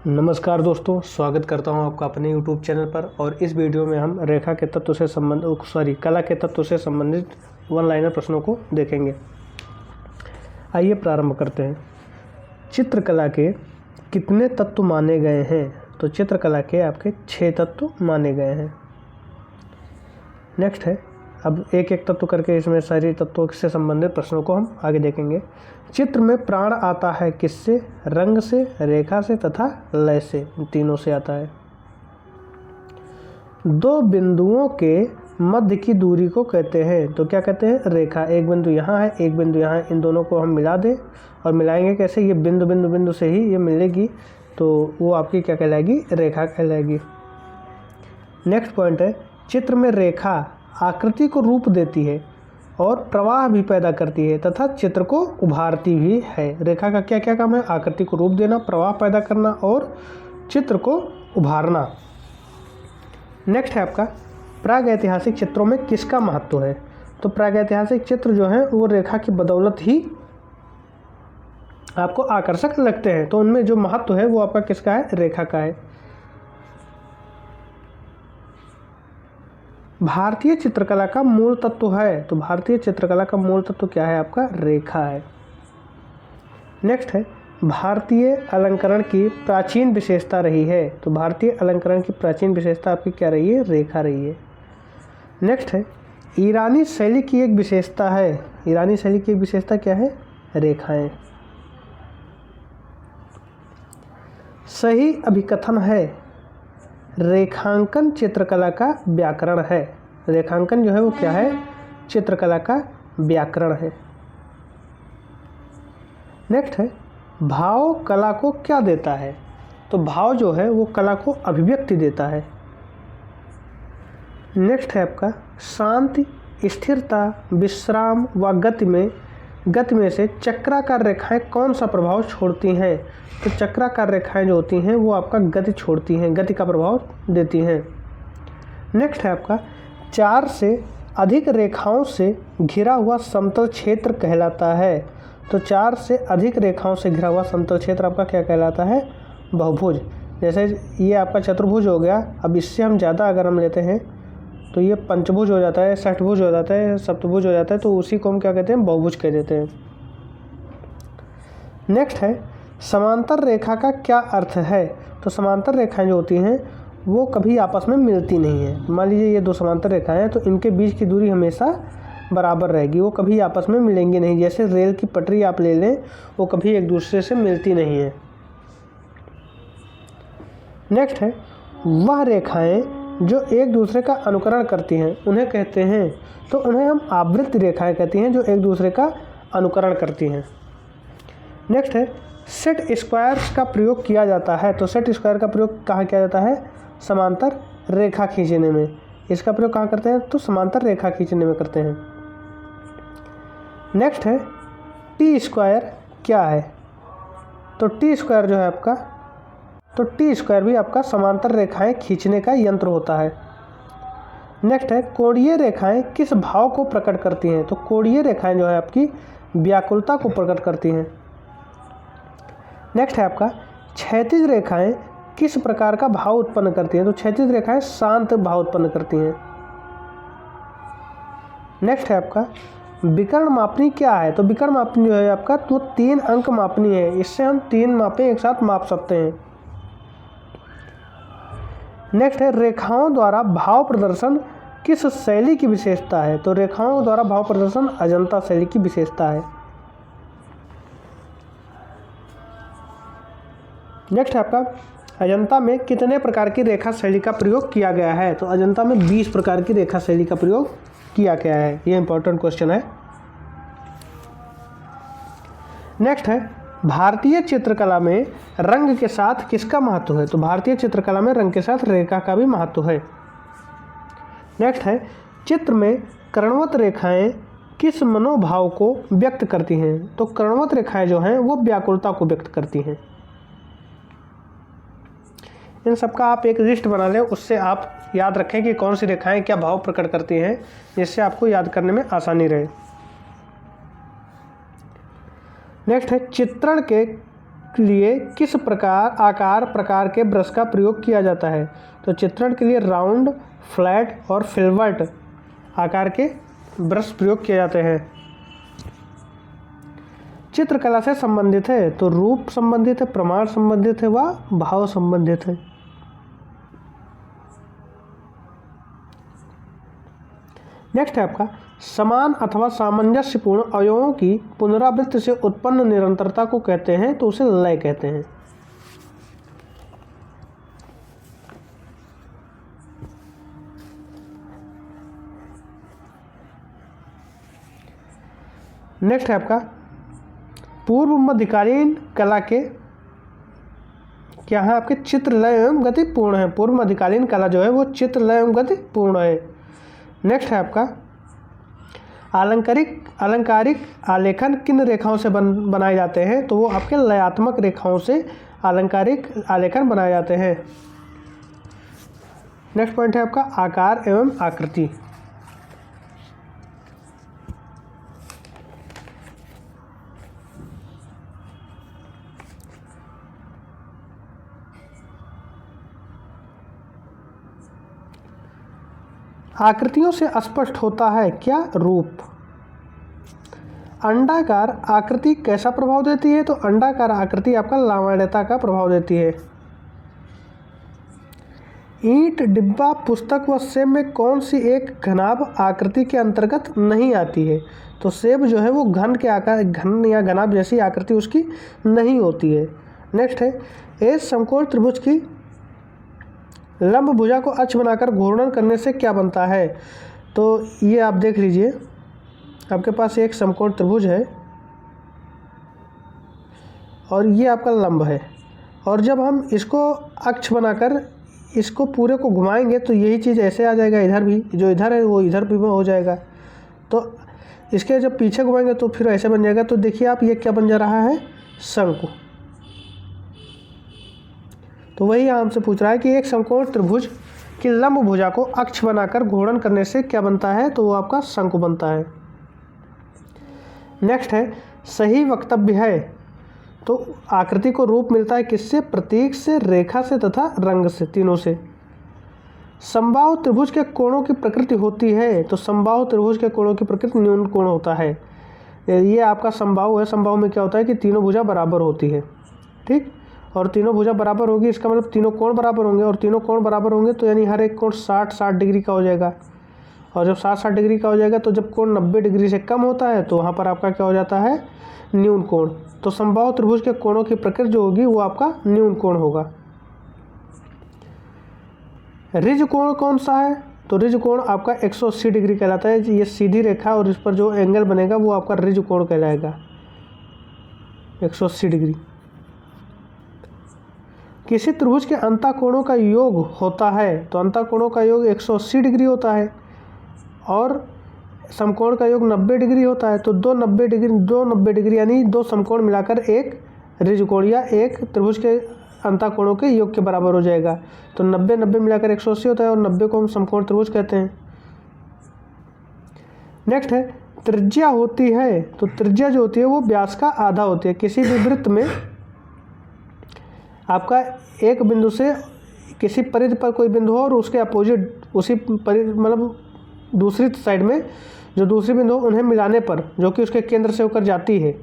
नमस्कार दोस्तों, स्वागत करता हूं आपका अपने यूट्यूब चैनल पर। और इस वीडियो में हम रेखा के तत्व से कला के तत्व से संबंधित वन लाइनर प्रश्नों को देखेंगे। आइए प्रारंभ करते हैं। चित्रकला के कितने तत्व माने गए हैं? तो चित्रकला के आपके 6 तत्व माने गए हैं। नेक्स्ट है, अब एक एक तत्व करके इसमें सारे तत्वों से संबंधित प्रश्नों को हम आगे देखेंगे। चित्र में प्राण आता है किससे? रंग से, रेखा से तथा लय से, इन तीनों से आता है। दो बिंदुओं के मध्य की दूरी को कहते हैं, तो क्या कहते हैं? रेखा। एक बिंदु यहाँ है, एक बिंदु यहाँ है, इन दोनों को हम मिला दें और मिलाएंगे कैसे? ये बिंदु बिंदु बिंदु से ही ये मिलेगी, तो वो आपकी क्या कहलाएगी? रेखा कहलाएगी। नेक्स्ट पॉइंट है, चित्र में रेखा आकृति को रूप देती है और प्रवाह भी पैदा करती है तथा चित्र को उभारती भी है। रेखा का क्या क्या काम है? आकृति को रूप देना, प्रवाह पैदा करना और चित्र को उभारना। नेक्स्ट है आपका, प्रागैतिहासिक चित्रों में किसका महत्व है? तो प्रागैतिहासिक चित्र जो हैं वो रेखा की बदौलत ही आपको आकर्षक लगते हैं, तो उनमें जो महत्व है वो आपका किसका है? रेखा का है। भारतीय चित्रकला का मूल तत्व है, तो भारतीय चित्रकला का मूल तत्व क्या है? आपका रेखा है। नेक्स्ट है, भारतीय अलंकरण की प्राचीन विशेषता रही है, तो भारतीय अलंकरण की प्राचीन विशेषता आपकी क्या रही है? रेखा रही है। नेक्स्ट है, ईरानी शैली की एक विशेषता है, ईरानी शैली की एक विशेषता क्या है? रेखाएं। सही अभिकथन है, रेखांकन चित्रकला का व्याकरण है। रेखांकन जो है वो क्या है? चित्रकला का व्याकरण है। नेक्स्ट है, भाव कला को क्या देता है? तो भाव जो है वो कला को अभिव्यक्ति देता है। नेक्स्ट है आपका, शांति, स्थिरता, विश्राम व गति में से चक्राकार रेखाएं कौन सा प्रभाव छोड़ती हैं? तो चक्राकार रेखाएं जो होती हैं वो आपका गति छोड़ती हैं, गति का प्रभाव देती हैं। नेक्स्ट है आपका, 4 से अधिक रेखाओं से घिरा हुआ समतल क्षेत्र कहलाता है, तो 4 से अधिक रेखाओं से घिरा हुआ समतल क्षेत्र आपका क्या कहलाता है? बहुभुज। जैसे ये आपका चतुर्भुज हो गया, अब इससे हम ज़्यादा अगर हम लेते हैं तो ये पंचभुज हो जाता है, षष्ठभुज हो जाता है, सप्तभुज हो जाता है, तो उसी को हम क्या कहते हैं? बहुभुज कह देते हैं। नेक्स्ट है, समांतर रेखा का क्या अर्थ है? तो समांतर रेखाएं जो होती हैं वो कभी आपस में मिलती नहीं है। मान लीजिए ये दो समांतर रेखाएं हैं, तो इनके बीच की दूरी हमेशा बराबर रहेगी, वो कभी आपस में मिलेंगी नहीं। जैसे रेल की पटरी आप ले लें, वो कभी एक दूसरे से मिलती नहीं है। नेक्स्ट है, वह रेखाएं जो एक दूसरे का अनुकरण करती हैं उन्हें कहते हैं, तो उन्हें हम आवृत्ति रेखाएं कहती हैं जो एक दूसरे का अनुकरण करती हैं। नेक्स्ट है, सेट स्क्वायर्स का प्रयोग किया जाता है, तो सेट स्क्वायर का प्रयोग कहाँ किया जाता है? समांतर रेखा खींचने में। इसका प्रयोग कहाँ करते हैं? तो समांतर रेखा खींचने में करते हैं। नेक्स्ट है, टी स्क्वायर क्या है? तो टी स्क्वायर जो है आपका, तो टी स्क्वायर भी आपका समांतर रेखाएं खींचने का यंत्र होता है। नेक्स्ट है, कोणीय रेखाएं किस भाव को प्रकट करती हैं? तो कोणीय रेखाएं जो है आपकी व्याकुलता को प्रकट करती हैं। नेक्स्ट है आपका, क्षैतिज रेखाएं किस प्रकार का भाव उत्पन्न करती हैं? तो क्षैतिज रेखाएं शांत भाव उत्पन्न करती हैं। नेक्स्ट है आपका, विकर्ण मापनी क्या है? तो विकर्ण मापनी जो है आपका तो 3 अंक मापनी है, इससे हम 3 मापें एक साथ माप सकते हैं। नेक्स्ट है, रेखाओं द्वारा भाव प्रदर्शन किस शैली की विशेषता है? तो रेखाओं द्वारा भाव प्रदर्शन अजंता शैली की विशेषता है। नेक्स्ट है आपका, अजंता में कितने प्रकार की रेखा शैली का प्रयोग किया गया है? तो अजंता में 20 प्रकार की रेखा शैली का प्रयोग किया गया है। ये इंपॉर्टेंट क्वेश्चन है। नेक्स्ट है, भारतीय चित्रकला में रंग के साथ किसका महत्व है? तो भारतीय चित्रकला में रंग के साथ रेखा का भी महत्व है। नेक्स्ट है, चित्र में कर्णवत रेखाएं किस मनोभाव को व्यक्त करती हैं? तो कर्णवत रेखाएं जो हैं वो व्याकुलता को व्यक्त करती हैं। इन सबका आप एक लिस्ट बना लें, उससे आप याद रखें कि कौन सी रेखाएं क्या भाव प्रकट करती हैं, जिससे आपको याद करने में आसानी रहे। नेक्स्ट है, चित्रण के लिए किस प्रकार के ब्रश का प्रयोग किया जाता है? तो चित्रण के लिए राउंड, फ्लैट और फिल्बर्ट आकार के ब्रश प्रयोग किए जाते हैं। चित्रकला से संबंधित है तो रूप संबंधित है, प्रमाण संबंधित है व भाव संबंधित है। नेक्स्ट है आपका समान अथवा सामंजस्यपूर्ण अवयवों की पुनरावृत्ति से उत्पन्न निरंतरता को कहते हैं तो उसे लय कहते हैं। नेक्स्ट है आपका पूर्व मध्यकालीन कला के क्या है आपके चित्र लय एवं गति पूर्ण है। पूर्व मध्यकालीन कला जो है वो चित्र लय एवं गति पूर्ण है। नेक्स्ट है आपका अलंकारिक आलेखन किन रेखाओं से बनाए जाते हैं तो वो आपके लयात्मक रेखाओं से अलंकारिक आलेखन बनाए जाते हैं। नेक्स्ट पॉइंट है आपका आकार एवं आकृति। आकृतियों से स्पष्ट होता है क्या? रूप। अंडाकार आकृति कैसा प्रभाव देती है? तो अंडाकार आकृति आपका लावण्यता का प्रभाव देती है। ईंट, डिब्बा, पुस्तक व सेब में कौन सी एक घनाभ आकृति के अंतर्गत नहीं आती है? तो सेब जो है वो घन के आकार, घन या घनाभ जैसी आकृति उसकी नहीं होती है। नेक्स्ट है एक समकोण त्रिभुज की लंब भुजा को अक्ष बनाकर घूर्णन करने से क्या बनता है? तो ये आप देख लीजिए, आपके पास एक समकोण त्रिभुज है और ये आपका लंब है, और जब हम इसको अक्ष बनाकर इसको पूरे को घुमाएंगे तो यही चीज़ ऐसे आ जाएगा, इधर भी जो इधर है वो इधर भी हो जाएगा। तो इसके जब पीछे घुमाएंगे तो फिर ऐसे बन जाएगा। तो देखिए आप, ये क्या बन जा रहा है? शंकु। तो वही हमसे पूछ रहा है कि एक समकोण त्रिभुज की लंब भुजा को अक्ष बनाकर घूर्णन करने से क्या बनता है? तो वो आपका शंकु बनता है। नेक्स्ट है सही वक्तव्य है तो आकृति को रूप मिलता है किससे? प्रतीक से, रेखा से तथा रंग से, तीनों से। समबाहु त्रिभुज के कोणों की प्रकृति होती है तो समबाहु त्रिभुज के कोणों की प्रकृति न्यून कोण होता है। ये आपका समबाहु है। समबाहु में क्या होता है कि तीनों भुजा बराबर होती है, ठीक, और तीनों भुजा बराबर होगी, इसका मतलब तीनों कोण बराबर होंगे, और तीनों कोण बराबर होंगे तो यानी हर एक कोण 60-60 डिग्री का हो जाएगा। और जब 60-60 डिग्री का हो जाएगा तो जब कोण 90 डिग्री से कम होता है तो वहाँ पर आपका क्या हो जाता है? न्यून कोण। तो समबाहु त्रिभुज के कोणों की प्रकृति जो होगी वो आपका न्यून कोण होगा। ऋज कोण कौन सा है? तो ऋज कोण आपका 180 डिग्री कहलाता है। ये सीधी रेखा और इस पर जो एंगल बनेगा वो आपका ऋज कोण कहलाएगा, 180 डिग्री। किसी त्रिभुज के अंतःकोणों का योग होता है तो अंतःकोणों का योग 180 डिग्री होता है और समकोण का योग 90 डिग्री होता है। तो दो 90 डिग्री यानी दो समकोण मिलाकर एक ऋजकोण या एक त्रिभुज के अंतःकोणों के योग के बराबर हो जाएगा। तो 90 मिलाकर 180 होता है और 90 को हम समकोण त्रिभुज कहते हैं। नेक्स्ट है त्रिज्या होती है तो त्रिज्या जो होती है वो व्यास का आधा होती है। किसी भी वृत्त में आपका एक बिंदु से किसी परिधि पर कोई बिंदु हो और उसके अपोजिट उसी मतलब दूसरी साइड में जो दूसरी बिंदु हो उन्हें मिलाने पर जो कि उसके केंद्र से होकर जाती है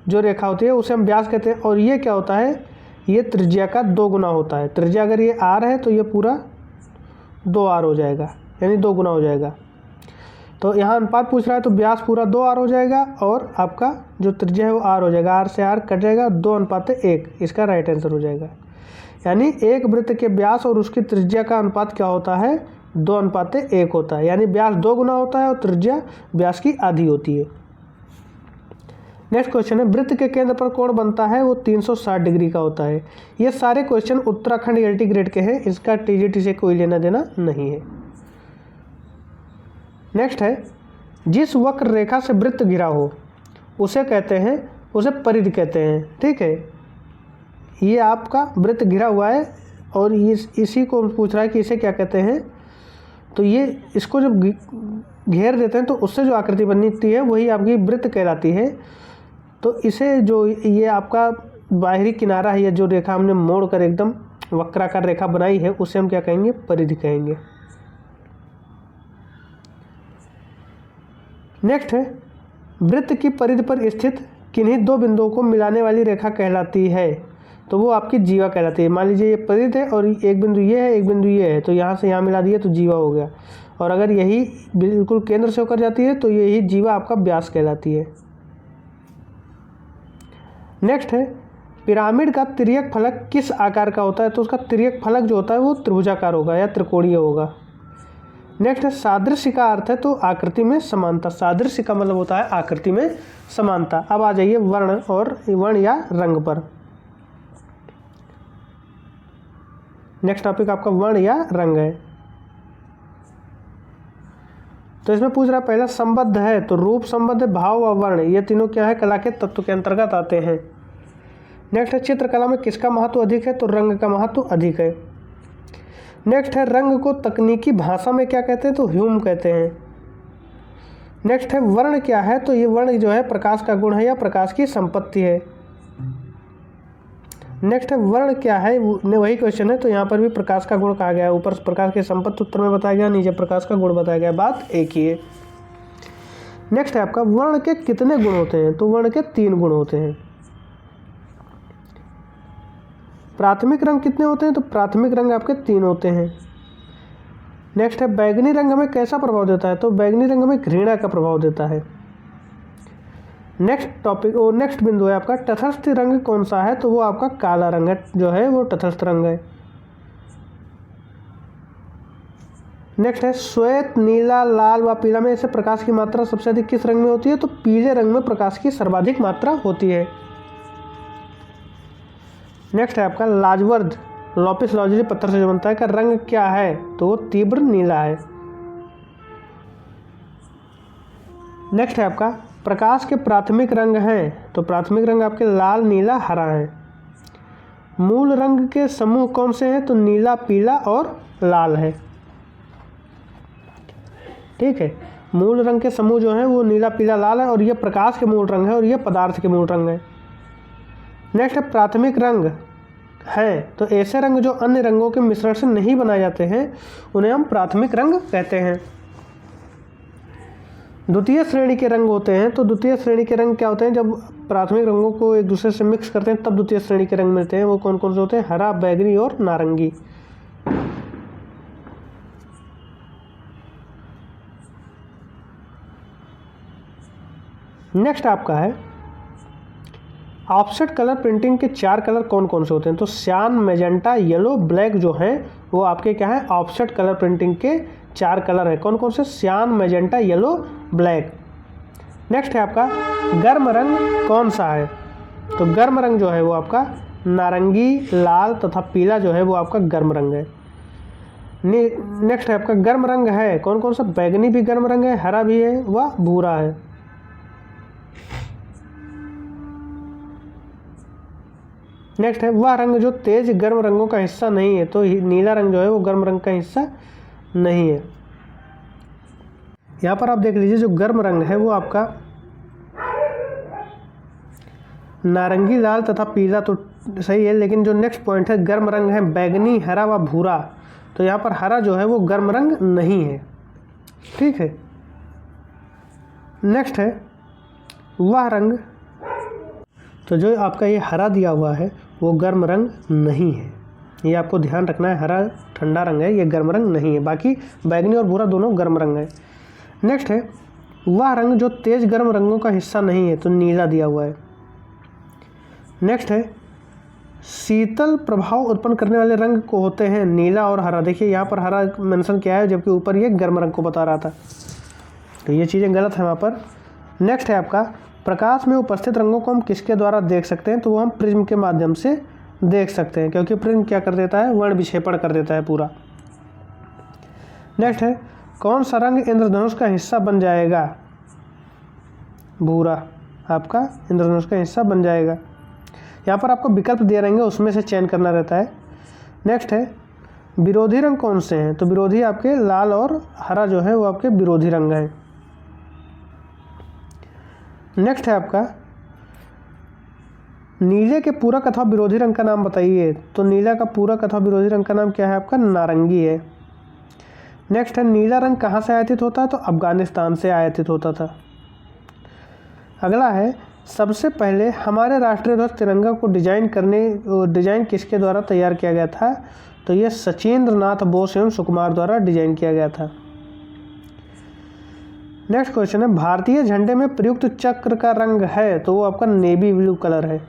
जो रेखा होती है उसे हम व्यास कहते हैं। और ये क्या होता है? ये त्रिज्या का 2 गुना होता है। त्रिज्या अगर ये r है तो ये पूरा 2r हो जाएगा, यानी 2 गुना हो जाएगा। तो यहाँ अनुपात पूछ रहा है तो व्यास पूरा 2r हो जाएगा और आपका जो त्रिज्या है वो r हो जाएगा। r से r कट जाएगा, 2:1, इसका राइट आंसर हो जाएगा। यानी एक वृत्त के व्यास और उसकी त्रिज्या का अनुपात क्या होता है? 2:1 होता है। यानी व्यास 2 गुना होता है और त्रिज्या व्यास की आधी होती है। नेक्स्ट क्वेश्चन है वृत्त के केंद्र पर कोण बनता है वो 360 डिग्री का होता है। ये सारे क्वेश्चन उत्तराखंड LT ग्रेड के हैं, इसका TGT से कोई लेना देना नहीं है। नेक्स्ट है जिस वक्र रेखा से वृत्त घिरा हो उसे कहते हैं, उसे परिधि कहते हैं, ठीक है। ये आपका वृत्त घिरा हुआ है और इसी को पूछ रहा है कि इसे क्या कहते हैं। तो ये इसको जब घेर देते हैं तो उससे जो आकृति बनती है वही आपकी वृत्त कहलाती है। तो इसे जो ये आपका बाहरी किनारा है या जो रेखा हमने मोड़ कर एकदम वक्राकार रेखा बनाई है उसे हम क्या कहेंगे, परिधि कहेंगे। नेक्स्ट है वृत्त की परिधि पर स्थित किन्हीं दो बिंदुओं को मिलाने वाली रेखा कहलाती है, तो वो आपकी जीवा कहलाती है। मान लीजिए ये परिधि है और एक बिंदु ये है, एक बिंदु ये है, तो यहाँ से यहाँ मिला दिया तो जीवा हो गया। और अगर यही बिल्कुल केंद्र से होकर जाती है तो यही जीवा आपका व्यास कहलाती है। नेक्स्ट है पिरामिड का तिर्यक फलक किस आकार का होता है, तो उसका तिर्यक फलक जो होता है वो त्रिभुजाकार होगा या त्रिकोणीय होगा। नेक्स्ट है सादृश्य का अर्थ है तो आकृति में समानता। सादृश्य का मतलब होता है आकृति में समानता। अब आ जाइए वर्ण या रंग पर। नेक्स्ट टॉपिक आपका वर्ण या रंग है। तो इसमें पूछ रहा है पहला संबद्ध है, तो रूप संबद्ध, भाव व वर्ण, ये तीनों क्या है, कला के तत्व के अंतर्गत आते हैं। नेक्स्ट है चित्रकला में किसका महत्व अधिक है, तो रंग का महत्व अधिक है। नेक्स्ट है रंग को तकनीकी भाषा में क्या कहते हैं, तो ह्यूम कहते हैं। नेक्स्ट है वर्ण क्या है, तो ये वर्ण जो है प्रकाश का गुण है या प्रकाश की संपत्ति है। नेक्स्ट है वर्ण क्या है, वही क्वेश्चन है, तो यहाँ पर भी प्रकाश का गुण कहा गया है। ऊपर प्रकाश की संपत्ति उत्तर में बताया गया, नीचे प्रकाश का गुण बताया गया, बात एक ही है। नेक्स्ट है आपका वर्ण के कितने गुण होते हैं, तो वर्ण के 3 गुण होते हैं। प्राथमिक रंग कितने होते हैं, तो प्राथमिक रंग आपके 3 होते हैं। नेक्स्ट है बैगनी रंग हमें कैसा प्रभाव देता है, तो बैगनी रंग हमें घृणा का प्रभाव देता है। नेक्स्ट टॉपिक और नेक्स्ट बिंदु है आपका तटस्थ रंग कौन सा है, तो वो आपका काला रंग है, जो है वो तटस्थ रंग है। नेक्स्ट है श्वेत, नीला, लाल व पीला में से प्रकाश की मात्रा सबसे अधिक किस रंग में होती है, तो पीले रंग में प्रकाश की सर्वाधिक मात्रा होती है। नेक्स्ट है आपका लाजवर्द, लॉपिस लाजुली पत्थर से जो बनता है, का रंग क्या है, तो वो तीव्र नीला है। नेक्स्ट है आपका प्रकाश के प्राथमिक रंग हैं, तो प्राथमिक रंग आपके लाल, नीला, हरा है। मूल रंग के समूह कौन से हैं, तो नीला, पीला और लाल है। ठीक है, मूल रंग के समूह जो हैं वो नीला, पीला, लाल है और ये प्रकाश के मूल रंग है और ये पदार्थ के मूल रंग है। नेक्स्ट है प्राथमिक रंग है, तो ऐसे रंग जो अन्य रंगों के मिश्रण से नहीं बनाए जाते हैं उन्हें हम प्राथमिक रंग कहते हैं। द्वितीय श्रेणी के रंग होते हैं, तो द्वितीय श्रेणी के रंग क्या होते हैं, जब प्राथमिक रंगों को एक दूसरे से मिक्स करते हैं तब द्वितीय श्रेणी के रंग मिलते हैं। वो कौन कौन से होते हैं, हरा, बैगनी और नारंगी। नेक्स्ट आपका है ऑफसेट कलर प्रिंटिंग के 4 कलर कौन कौन से होते हैं, तो श्यान, मैजेंटा, येलो, ब्लैक जो हैं वो आपके क्या है, ऑफसेट कलर प्रिंटिंग के 4 कलर हैं। कौन कौन से, श्यान, मैजेंटा, येलो, ब्लैक। नेक्स्ट है आपका गर्म रंग कौन सा है, तो गर्म रंग जो है वो आपका नारंगी, लाल तथा पीला जो है वो आपका गर्म रंग है। नेक्स्ट है आपका गर्म रंग है कौन कौन सा, बैगनी भी गर्म रंग है, हरा भी है व भूरा है। नेक्स्ट है वह रंग जो तेज गर्म रंगों का हिस्सा नहीं है, तो नीला रंग जो है वो गर्म रंग का हिस्सा नहीं है। यहाँ पर आप देख लीजिए जो गर्म रंग है वो आपका नारंगी, लाल तथा पीला तो सही है, लेकिन जो नेक्स्ट पॉइंट है गर्म रंग है बैगनी, हरा व भूरा, तो यहाँ पर हरा जो है वो गर्म रंग नहीं है। ठीक है, नेक्स्ट है वह रंग, तो जो आपका ये हरा दिया हुआ है वो गर्म रंग नहीं है, ये आपको ध्यान रखना है। हरा ठंडा रंग है, ये गर्म रंग नहीं है, बाकी बैगनी और भूरा दोनों गर्म रंग है। नेक्स्ट है वह रंग जो तेज गर्म रंगों का हिस्सा नहीं है, तो नीला दिया हुआ है। नेक्स्ट है शीतल प्रभाव उत्पन्न करने वाले रंग को होते हैं नीला और हरा। देखिए यहाँ पर हरा मेंशन किया है जबकि ऊपर ये गर्म रंग को बता रहा था, तो ये चीज़ें गलत है वहाँ पर। नेक्स्ट है आपका प्रकाश में उपस्थित रंगों को हम किसके द्वारा देख सकते हैं, तो वो हम प्रिज्म के माध्यम से देख सकते हैं, क्योंकि प्रिज्म क्या कर देता है, वर्ण विक्षेपण कर देता है पूरा। नेक्स्ट है कौन सा रंग इंद्रधनुष का हिस्सा बन जाएगा, भूरा आपका इंद्रधनुष का हिस्सा बन जाएगा। यहाँ पर आपको विकल्प दे रहेंगे, उसमें से चयन करना रहता है। नेक्स्ट है विरोधी रंग कौन से हैं, तो विरोधी आपके लाल और हरा जो है वो आपके विरोधी रंग हैं। नेक्स्ट है आपका नीले के पूरक अथवा विरोधी रंग का नाम बताइए। तो नीला का पूरक अथवा विरोधी रंग का नाम क्या है आपका? नारंगी है। नेक्स्ट है, नीला रंग कहाँ से आयातित होता है? तो अफगानिस्तान से आयातित होता था। अगला है, सबसे पहले हमारे राष्ट्रीय ध्वज तिरंगा को डिजाइन किसके द्वारा तैयार किया गया था? तो ये सचिंद्र नाथ बोस एवं सुकुमार द्वारा डिजाइन किया गया था। नेक्स्ट क्वेश्चन है, भारतीय झंडे में प्रयुक्त चक्र का रंग है? तो वो आपका नेवी ब्लू कलर है।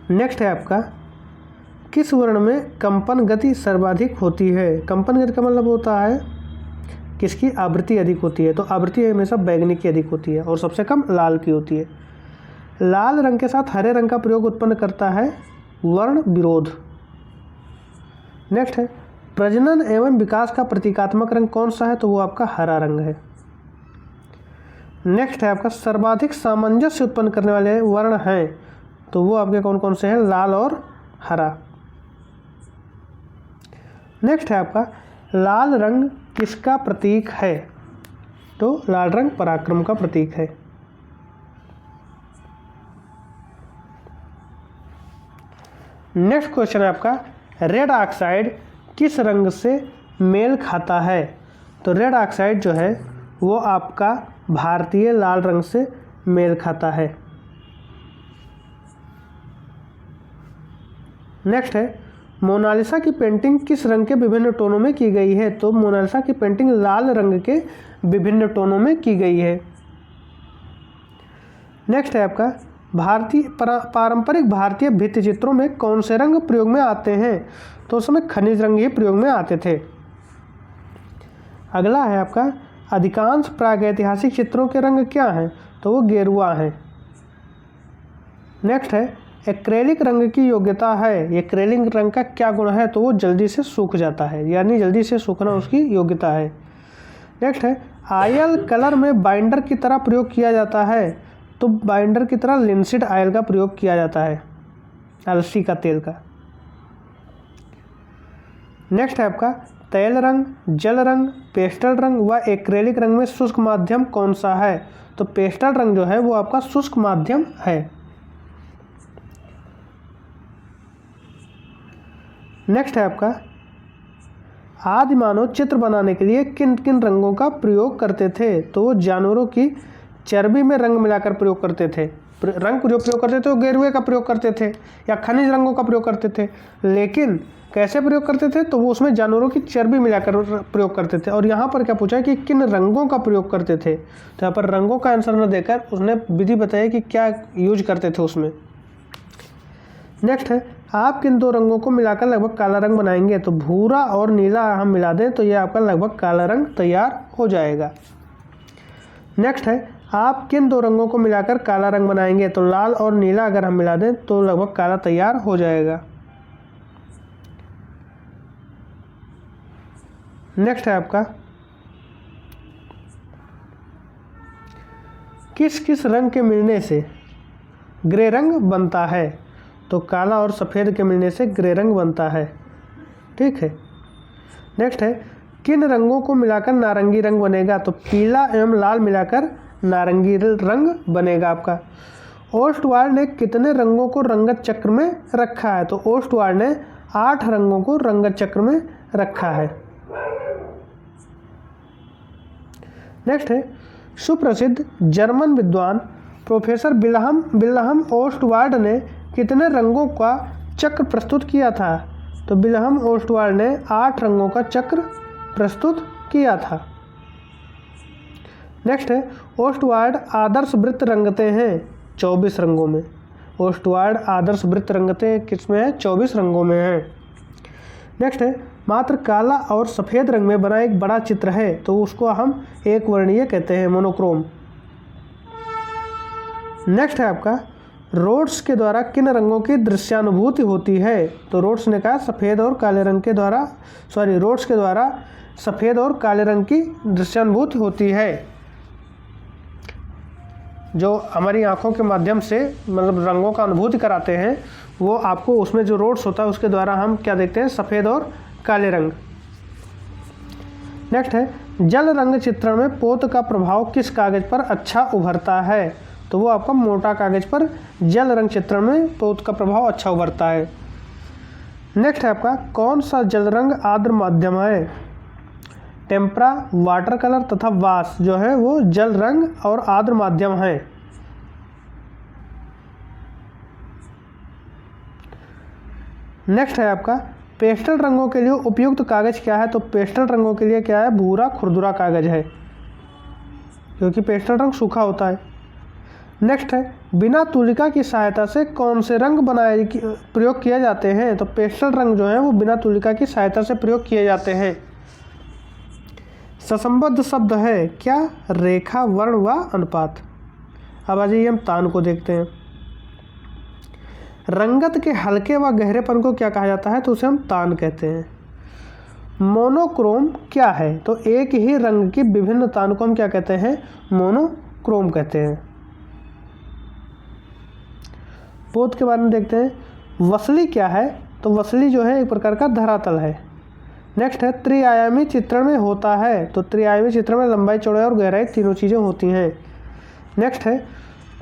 नेक्स्ट है आपका, किस वर्ण में कंपन गति सर्वाधिक होती है? कंपन गति का मतलब होता है किसकी आवृत्ति अधिक होती है? तो आवृत्ति हमेशा बैंगनी की अधिक होती है और सबसे कम लाल की होती है। लाल रंग के साथ हरे रंग का प्रयोग उत्पन्न करता है वर्ण विरोध। नेक्स्ट है, प्रजनन एवं विकास का प्रतीकात्मक रंग कौन सा है? तो वो आपका हरा रंग है। नेक्स्ट है आपका, सर्वाधिक सामंजस्य उत्पन्न करने वाले वर्ण हैं? तो वो आपके कौन कौन से हैं? लाल और हरा। नेक्स्ट है आपका, लाल रंग किसका प्रतीक है? तो लाल रंग पराक्रम का प्रतीक है। नेक्स्ट क्वेश्चन है आपका, रेड ऑक्साइड किस रंग से मेल खाता है? तो रेड ऑक्साइड जो है वो आपका भारतीय लाल रंग से मेल खाता है। नेक्स्ट है, मोनालिसा की पेंटिंग किस रंग के विभिन्न टोनों में की गई है? तो मोनालिसा की पेंटिंग लाल रंग के विभिन्न टोनों में की गई है। नेक्स्ट है आपका, पारंपरिक भारतीय भित्ति चित्रों में कौन से रंग प्रयोग में आते हैं? तो उस समय खनिज रंग ही प्रयोग में आते थे। अगला है आपका, अधिकांश प्रागैतिहासिक चित्रों के रंग क्या हैं? तो वो गेरुआ हैं। नेक्स्ट है, एक्रेलिक रंग की योग्यता है। एक्रेलिक रंग का क्या गुण है? तो वो जल्दी से सूख जाता है, यानी जल्दी से सूखना उसकी योग्यता है। नेक्स्ट है, आयल कलर में बाइंडर की तरह प्रयोग किया जाता है? तो बाइंडर की तरह लिंसिड आयल का प्रयोग किया जाता है, अलसी का तेल का। नेक्स्ट है आपका, तेल रंग, जल रंग, पेस्टल रंग व एक्रेलिक रंग में शुष्क माध्यम कौन सा है? तो पेस्टल रंग जो है वो आपका शुष्क माध्यम है। नेक्स्ट है आपका, आदि मानव चित्र बनाने के लिए किन किन रंगों का प्रयोग करते थे? तो वो जानवरों की चर्बी में रंग मिलाकर प्रयोग करते थे। रंग जो प्रयोग करते थे वो गेरुए का प्रयोग करते थे या खनिज रंगों का प्रयोग करते थे। लेकिन कैसे प्रयोग करते थे? तो वो उसमें जानवरों की चर्बी मिलाकर प्रयोग करते थे। और यहाँ पर क्या पूछा है कि किन रंगों का प्रयोग करते थे? तो यहाँ पर रंगों का आंसर न देकर उसने विधि बताई कि क्या यूज करते थे उसमें। नेक्स्ट है, आप किन दो रंगों को मिलाकर लगभग काला रंग बनाएंगे? तो भूरा और नीला हम मिला दें तो ये आपका लगभग काला रंग तैयार हो जाएगा। नेक्स्ट है, आप किन दो रंगों को मिलाकर काला रंग बनाएंगे? तो लाल और नीला अगर हम मिला दें तो लगभग काला तैयार हो जाएगा। नेक्स्ट है आपका, किस किस रंग के मिलने से ग्रे रंग बनता है? तो काला और सफ़ेद के मिलने से ग्रे रंग बनता है। ठीक है। नेक्स्ट है, किन रंगों को मिलाकर नारंगी रंग बनेगा? तो पीला एवं लाल मिलाकर नारंगी रंग बनेगा आपका। ओस्टवार्ड ने कितने रंगों को रंगत चक्र में रखा है? तो ओस्टवार्ड ने 8 रंगों को रंगत चक्र में रखा है। नेक्स्ट है, सुप्रसिद्ध जर्मन विद्वान प्रोफेसर विल्हम ओस्टवार्ड ने कितने रंगों का चक्र प्रस्तुत किया था? तो विल्हम ओस्टवार्ड ने 8 रंगों का चक्र प्रस्तुत किया था। नेक्स्ट है, ओस्टवार्ड आदर्श वृत्त रंगते हैं 24 रंगों में। ओस्टवार्ड आदर्श वृत्त रंगते किस में है? 24 रंगों में है। नेक्स्ट है, मात्र काला और सफ़ेद रंग में बना एक बड़ा चित्र है तो उसको हम एक वर्णीय कहते हैं, मोनोक्रोम। नेक्स्ट है आपका, रोड्स के द्वारा किन रंगों की दृश्यानुभूति होती है? तो रोड्स ने कहा सफ़ेद और काले रंग के द्वारा रोड्स के द्वारा सफ़ेद और काले रंग की दृश्यानुभूति होती है, जो हमारी आँखों के माध्यम से मतलब रंगों का अनुभूति कराते हैं। वो आपको उसमें जो रोड्स होता है उसके द्वारा हम क्या देखते हैं? सफ़ेद और काले रंग। नेक्स्ट है, जल रंग चित्रण में पोत का प्रभाव किस कागज पर अच्छा उभरता है? तो वो आपका मोटा कागज पर जल रंग चित्रण में पोत का प्रभाव अच्छा उभरता है। नेक्स्ट है आपका कौन सा जल रंग आर्द्र माध्यम है? टेम्परा, वाटर कलर तथा वाश जो है वो जल रंग और आर्द्र माध्यम है। नेक्स्ट है आपका पेस्टल रंगों के लिए उपयुक्त कागज क्या है? तो पेस्टल रंगों के लिए क्या है? भूरा खुरदुरा कागज है, क्योंकि पेस्टल रंग सूखा होता है। नेक्स्ट है बिना तुलिका की सहायता से कौन से रंग प्रयोग किए जाते हैं? तो पेस्टल रंग जो है वो बिना तुलिका की सहायता से प्रयोग किए जाते हैं। ससंबद्ध शब्द है क्या? रेखा, वर्ण व अनुपात। अब आ जाइए हम तान को देखते हैं। रंगत के हल्के व गहरेपन को क्या कहा जाता है? तो उसे हम तान कहते हैं। मोनोक्रोम क्या है? तो एक ही रंग की विभिन्न तान को हम क्या कहते हैं? मोनोक्रोम कहते हैं। पोत के बारे में देखते हैं। वसली क्या है? तो वसली जो है एक प्रकार का धरातल है। नेक्स्ट है त्रिआयामी चित्रण में होता है। तो त्रिआयामी चित्रण में लंबाई, चौड़ाई और गहराई तीनों चीज़ें होती हैं। नेक्स्ट है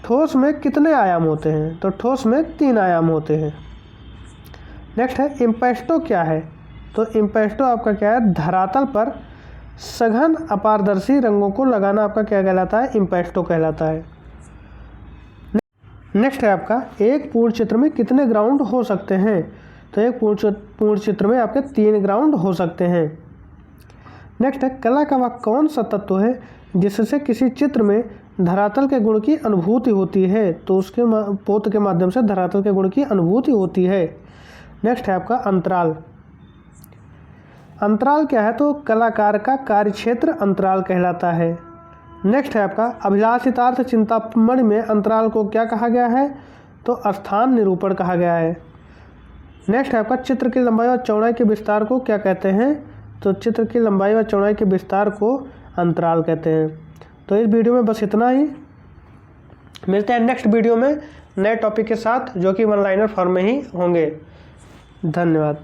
ठोस में कितने आयाम होते हैं? तो ठोस में 3 आयाम होते हैं। नेक्स्ट है इम्पेस्टो क्या है? तो इम्पेस्टो आपका क्या है? धरातल पर सघन अपारदर्शी रंगों को लगाना आपका क्या कहलाता है? इम्पेस्टो कहलाता है। नेक्स्ट है आपका एक पूर्ण चित्र में कितने ग्राउंड हो सकते हैं? तो एक पूर्ण चित्र में आपके 3 ग्राउंड हो सकते हैं। नेक्स्ट है कला का वह कौन सा तत्व है जिससे किसी चित्र में धरातल के गुण की अनुभूति होती है? तो उसके पोत के माध्यम से धरातल के गुण की अनुभूति होती है। नेक्स्ट है आपका अंतराल। अंतराल क्या है? तो कलाकार का कार्यक्षेत्र अंतराल कहलाता है। नेक्स्ट है आपका अभिलाषितार्थ चिंतामणि में अंतराल को क्या कहा गया है? तो स्थान निरूपण कहा गया है। नेक्स्ट है आपका चित्र की लंबाई और चौड़ाई के विस्तार को क्या कहते हैं? तो चित्र की लंबाई और चौड़ाई के विस्तार को अंतराल कहते हैं। तो इस वीडियो में बस इतना ही। मिलते हैं नेक्स्ट वीडियो में नए टॉपिक के साथ, जो कि वन लाइनर फॉर्म में ही होंगे। धन्यवाद।